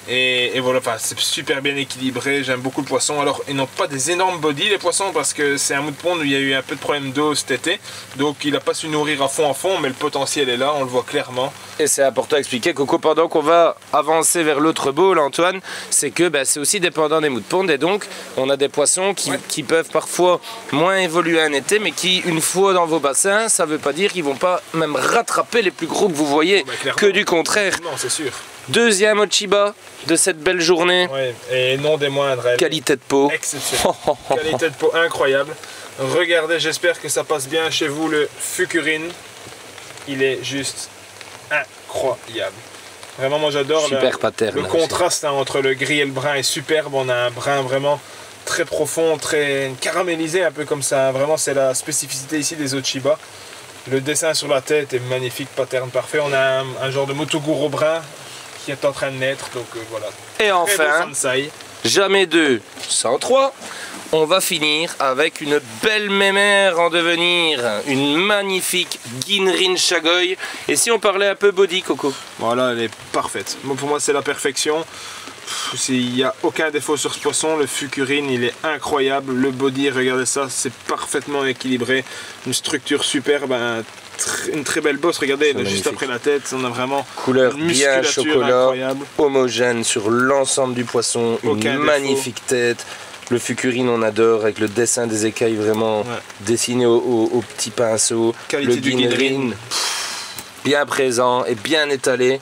S2: Et voilà, enfin, c'est super bien équilibré, j'aime beaucoup le poisson. Alors, ils n'ont pas des énormes body les poissons parce que c'est un mood pond où il y a eu un peu de problème d'eau cet été. Donc il n'a pas su nourrir à fond, mais le potentiel est là, on le voit clairement.
S1: Et c'est important à expliquer, Coco, pendant qu'on va avancer vers l'autre bowl, Antoine, c'est que c'est aussi dépendant des mood ponds. Et donc, on a des poissons qui peuvent parfois moins évoluer en été, mais qui, une fois dans vos bassins, ça ne veut pas dire qu'ils ne vont pas même rattraper les plus gros que vous voyez, que du contraire.
S2: Non, c'est sûr.
S1: Deuxième Ochiba de cette belle journée.
S2: Ouais, et non des moindres.
S1: Qualité de peau.
S2: Exceptionnelle. Qualité de peau incroyable. Regardez, j'espère que ça passe bien chez vous, le Fukurine. Il est juste incroyable. Vraiment, moi j'adore le contraste entre le gris et le brun est superbe. On a un brun vraiment très profond, très caramélisé, un peu comme ça. Vraiment, c'est la spécificité ici des Ochiba. Le dessin sur la tête est magnifique, pattern parfait. On a un genre de Motoguro brun qui est en train de naître, donc voilà.
S1: Et enfin, jamais 2 sans 3, on va finir avec une belle mémère en devenir, une magnifique Ginrin Shagoi. Et si on parlait un peu body, Coco?
S2: Voilà, elle est parfaite. Pour moi, c'est la perfection. Il n'y a aucun défaut sur ce poisson. Le Fukurine, il est incroyable. Le body, regardez ça, c'est parfaitement équilibré. Une structure superbe, une très belle bosse. Regardez, là, juste après la tête, on a vraiment
S1: couleur
S2: une
S1: bien chocolat,
S2: incroyable,
S1: homogène sur l'ensemble du poisson. Une magnifique tête. Le Fukurine, on adore, avec le dessin des écailles vraiment dessiné au petit pinceau.
S2: Qualité
S1: le Ginrin, bien présent et bien étalé.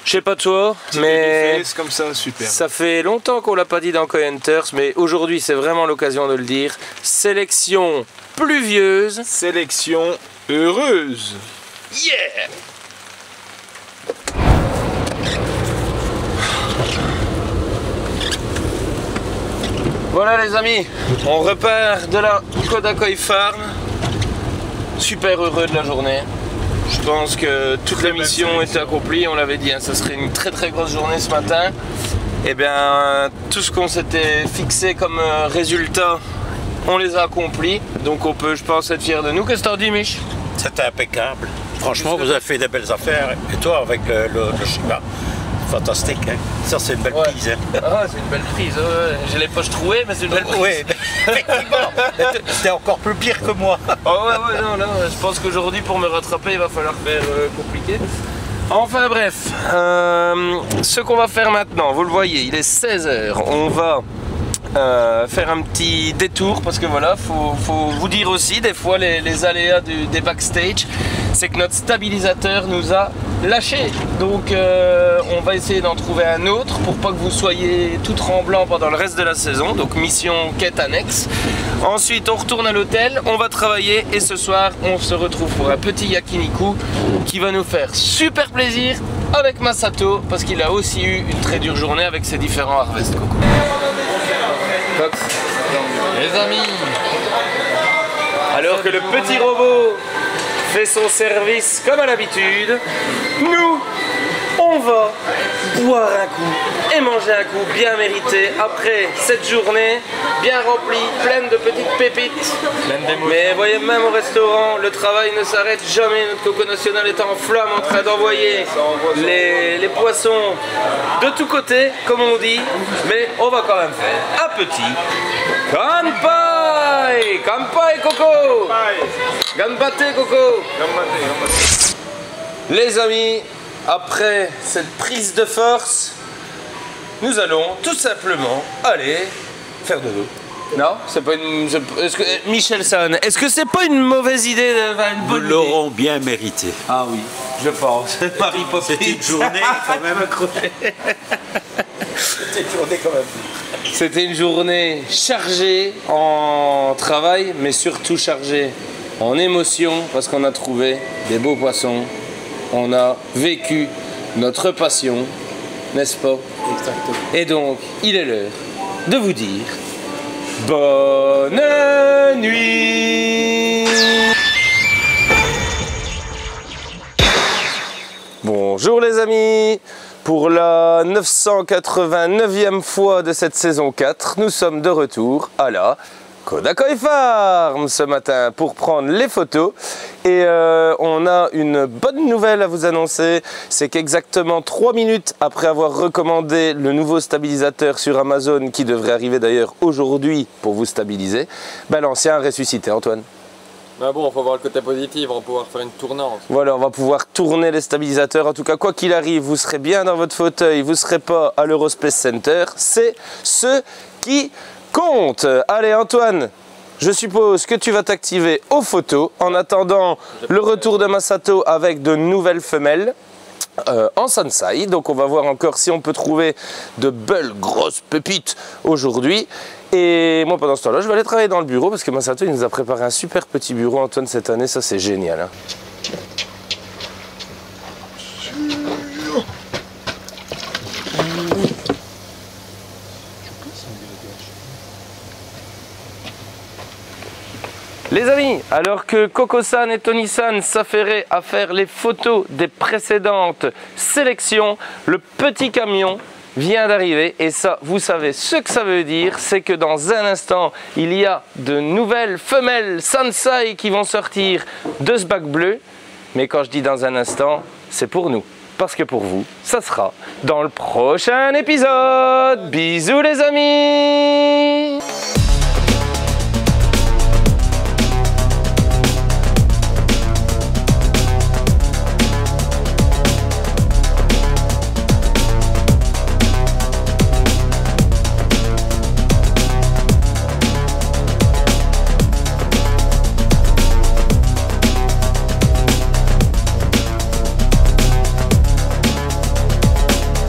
S1: Je sais pas toi, mais
S2: comme ça, super.
S1: Ça fait longtemps qu'on l'a pas dit dans Koi Hunters, mais aujourd'hui c'est vraiment l'occasion de le dire. Sélection pluvieuse,
S2: sélection heureuse.
S1: Yeah! Voilà les amis, on repart de la Kodakoi Farm. Super heureux de la journée. Je pense que toute la mission était accomplie, on l'avait dit, hein, ça serait une très très grosse journée ce matin. Et bien tout ce qu'on s'était fixé comme résultat, on les a accomplis. Donc on peut, je pense, être fier de nous. Qu'est-ce que t'en dis, Mich?
S3: C'était impeccable. Franchement, vous avez fait des belles affaires. Et toi, avec le Shiba, fantastique. Hein. Ça, c'est une belle prise. Hein.
S1: Ah, c'est une belle prise. J'ai les poches trouées, mais c'est une belle prise.
S3: Oui, effectivement. C'était encore plus pire que moi.
S1: Oh ouais, non, je pense qu'aujourd'hui, pour me rattraper, il va falloir faire compliqué. Enfin bref, ce qu'on va faire maintenant, vous le voyez, il est 16 h. On va faire un petit détour parce que voilà, faut vous dire aussi des fois les aléas des backstage, c'est que notre stabilisateur nous a lâché. Donc on va essayer d'en trouver un autre pour pas que vous soyez tout tremblant pendant le reste de la saison. Donc mission quête annexe. Ensuite on retourne à l'hôtel, on va travailler et ce soir on se retrouve pour un petit yakiniku qui va nous faire super plaisir avec Masato parce qu'il a aussi eu une très dure journée avec ses différents harvests. Coco. Cox. Les amis, alors que le petit robot fait son service comme à l'habitude, nous on va boire un coup et manger un coup bien mérité après cette journée bien remplie, pleine de petites pépites. Mais voyez, même au restaurant, le travail ne s'arrête jamais. Notre Coco National est en flamme en train d'envoyer les poissons de tous côtés, comme on dit. Mais on va quand même faire un petit Kanpai! Kanpai Coco! Ganbate Coco! Les amis, après cette prise de force, nous allons tout simplement aller faire dodo. Non, c'est pas une. Michel San, est-ce que c'est pas une mauvaise idée de faire une bonne idée?
S3: Nous l'aurons bien mérité.
S1: Ah oui, je pense. Marie Poppins.
S3: C'était une journée quand même accrochée.
S1: C'était une journée quand même. C'était une journée chargée en travail, mais surtout chargée en émotions, parce qu'on a trouvé des beaux poissons. On a vécu notre passion, n'est-ce pas? Exactement. Et donc, il est l'heure de vous dire bonne nuit. Bonjour les amis. Pour la 989e fois de cette saison 4, nous sommes de retour à la Kodakoi Farm ce matin pour prendre les photos et on a une bonne nouvelle à vous annoncer, c'est qu'exactement 3 minutes après avoir recommandé le nouveau stabilisateur sur Amazon qui devrait arriver d'ailleurs aujourd'hui pour vous stabiliser, ben l'ancien a ressuscité. Antoine.
S8: Mais bon, il faut voir le côté positif, on va pouvoir faire une tournante.
S1: Voilà, on va pouvoir tourner les stabilisateurs. En tout cas, quoi qu'il arrive, vous serez bien dans votre fauteuil, vous ne serez pas à l'Eurospace Center. C'est ce qui compte. Allez Antoine, je suppose que tu vas t'activer aux photos en attendant le retour de Masato avec de nouvelles femelles en Sansai. Donc on va voir encore si on peut trouver de belles grosses pépites aujourd'hui. Et moi pendant ce temps-là, je vais aller travailler dans le bureau parce que Masato il nous a préparé un super petit bureau Antoine cette année, ça c'est génial. Hein. Les amis, alors que Coco-san et Tony-san s'affairaient à faire les photos des précédentes sélections, le petit camion vient d'arriver et ça, vous savez ce que ça veut dire, c'est que dans un instant, il y a de nouvelles femelles Sansai qui vont sortir de ce bac bleu. Mais quand je dis dans un instant, c'est pour nous. Parce que pour vous, ça sera dans le prochain épisode. Bisous les amis!